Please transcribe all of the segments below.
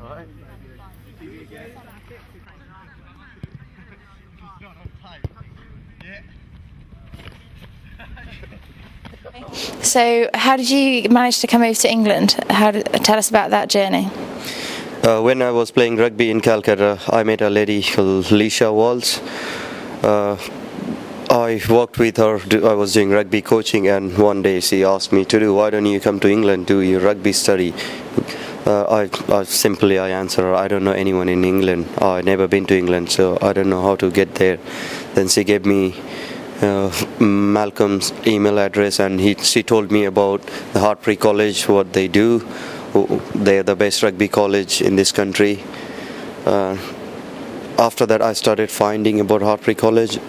Alright. So, how did you manage to come over to England? Tell us about that journey. When I was playing rugby in Calcutta, I met a lady called Leisha Walls. I worked with her. I was doing rugby coaching, and one day she asked me, "Tudu, why don't you come to England, do your rugby study?" I answered her, "I don't know anyone in England. I've never been to England, so I don't know how to get there." Then she gave me Malcolm's email address, and she told me about the Hartpury College, what they do. They're the best rugby college in this country. After that, I started finding about Hartpury College.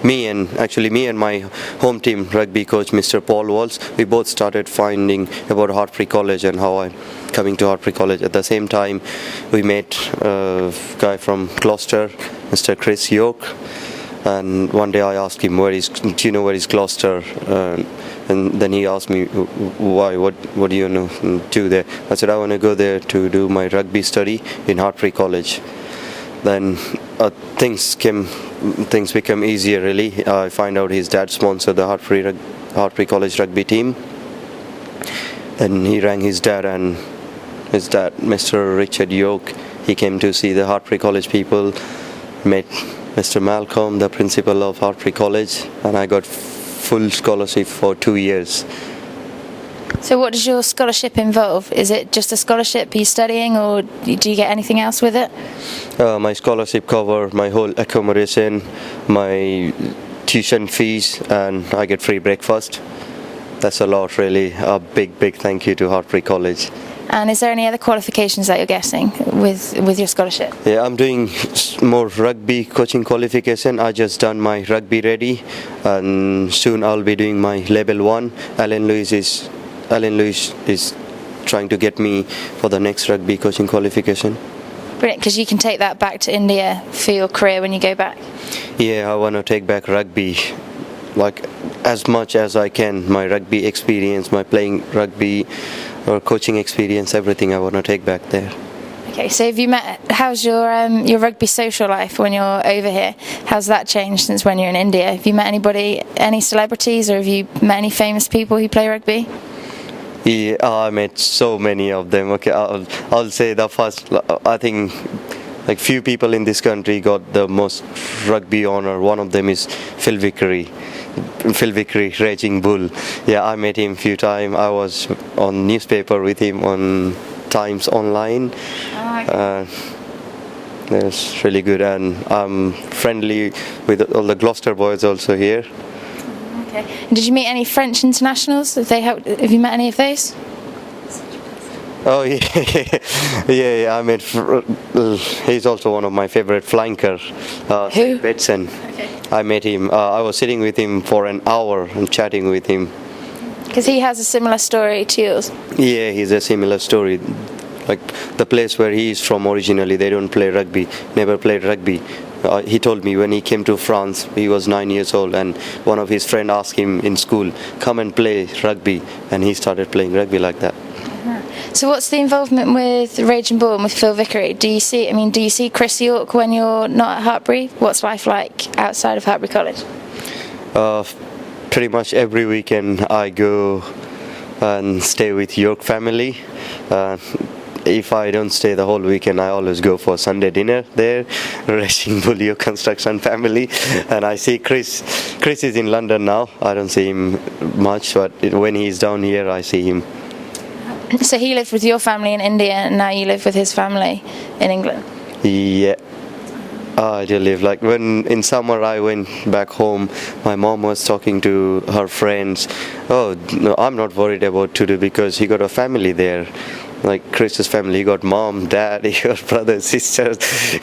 Me and my home team rugby coach, Mr. Paul Walls, we both started finding about Hartpury College and how I'm coming to Hartpury College. At the same time, we met a guy from Gloucester, Mr. Chris York. And one day I asked him, do you know where is Gloucester? And then he asked me, why, what do you do there? I said, I want to go there to do my rugby study in Hartpury College. Then things became easier, really. I find out his dad sponsored the Hartpury College rugby team. Then he rang his dad, and his dad, Mr. Richard York, he came to see the Hartpury College people, met Mr. Malcolm, the principal of Hartpury College, and I got full scholarship for 2 years. So what does your scholarship involve? Is it just a scholarship you're studying, or do you get anything else with it? My scholarship covers my whole accommodation, my tuition fees, and I get free breakfast. That's a lot, really. A big thank you to Hartpury College. And is there any other qualifications that you're getting with your scholarship? Yeah, I'm doing more rugby coaching qualification. I just done my rugby ready, and soon I'll be doing my level 1. Alan Lewis is trying to get me for the next rugby coaching qualification. Brilliant, because you can take that back to India for your career when you go back. Yeah, I want to take back rugby, like as much as I can. My rugby experience, my playing rugby or coaching experience, everything I want to take back there. Okay, so how's your rugby social life when you're over here? How's that changed since when you're in India? Have you met any celebrities, or have you met any famous people who play rugby? Yeah, I met so many of them. Okay, I'll say the first. I think like few people in this country got the most rugby honor. One of them is Phil Vickery, Raging Bull. Yeah, I met him a few times. I was on newspaper with him on Times Online. That's really good, and I'm friendly with all the Gloucester boys also here. Okay. Did you meet any French internationals? Have you met any of those? Oh yeah. I met. He's also one of my favorite flanker. Who? Betson. Okay. I met him. I was sitting with him for an hour and chatting with him. Because he has a similar story to yours. Yeah, he's a similar story. Like the place where he is from originally, they don't play rugby. Never played rugby. He told me when he came to France, he was 9 years old, and one of his friends asked him in school, "Come and play rugby," and he started playing rugby like that. So what's the involvement with Raging Bull and with Phil Vickery? Do you see Chris York when you're not at Hartpury? What's life like outside of Hartpury College? Pretty much every weekend I go and stay with York family. If I don't stay the whole weekend, I always go for Sunday dinner there. Raging Bull York Construction family. And I see Chris. Chris is in London now. I don't see him much, but when he's down here, I see him. So he lived with your family in India, and now you live with his family in England? Yeah. I do live. Like when in summer I went back home, my mom was talking to her friends. Oh, no, I'm not worried about Tudu because he got a family there. Like Chris's family, he got mom, dad, he got brothers, sisters,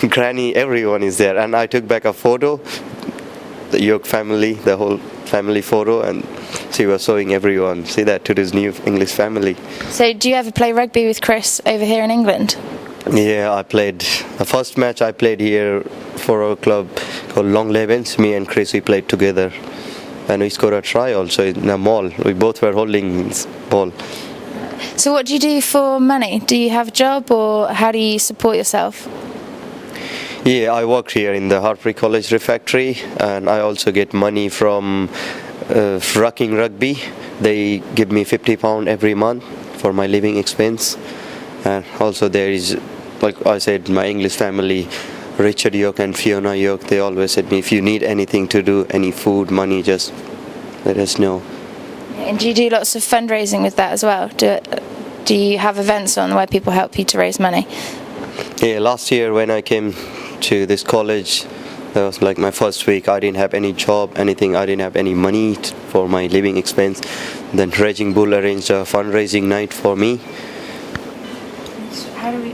granny, everyone is there. And I took back a photo, the York family, the whole family photo, and she was showing everyone, see that, Tudu's new English family. So do you ever play rugby with Chris over here in England? Yeah, I played. The first match I played here for a club called Long Levens. Me and Chris, we played together. And we scored a try also in a mall. We both were holding ball. So what do you do for money? Do you have a job, or how do you support yourself? Yeah, I work here in the Hartpury College refectory, and I also get money from Rucking Rugby. They give me £50 every month for my living expense. And also there is, like I said, my English family, Richard York and Fiona York, they always said me, if you need anything to do, any food, money, just let us know. And do you do lots of fundraising with that as well? Do you have events on where people help you to raise money? Yeah, last year when I came to this college, that was like my first week. I didn't have any job, anything. I didn't have any money for my living expense. Then Raging Bull arranged a fundraising night for me. How do we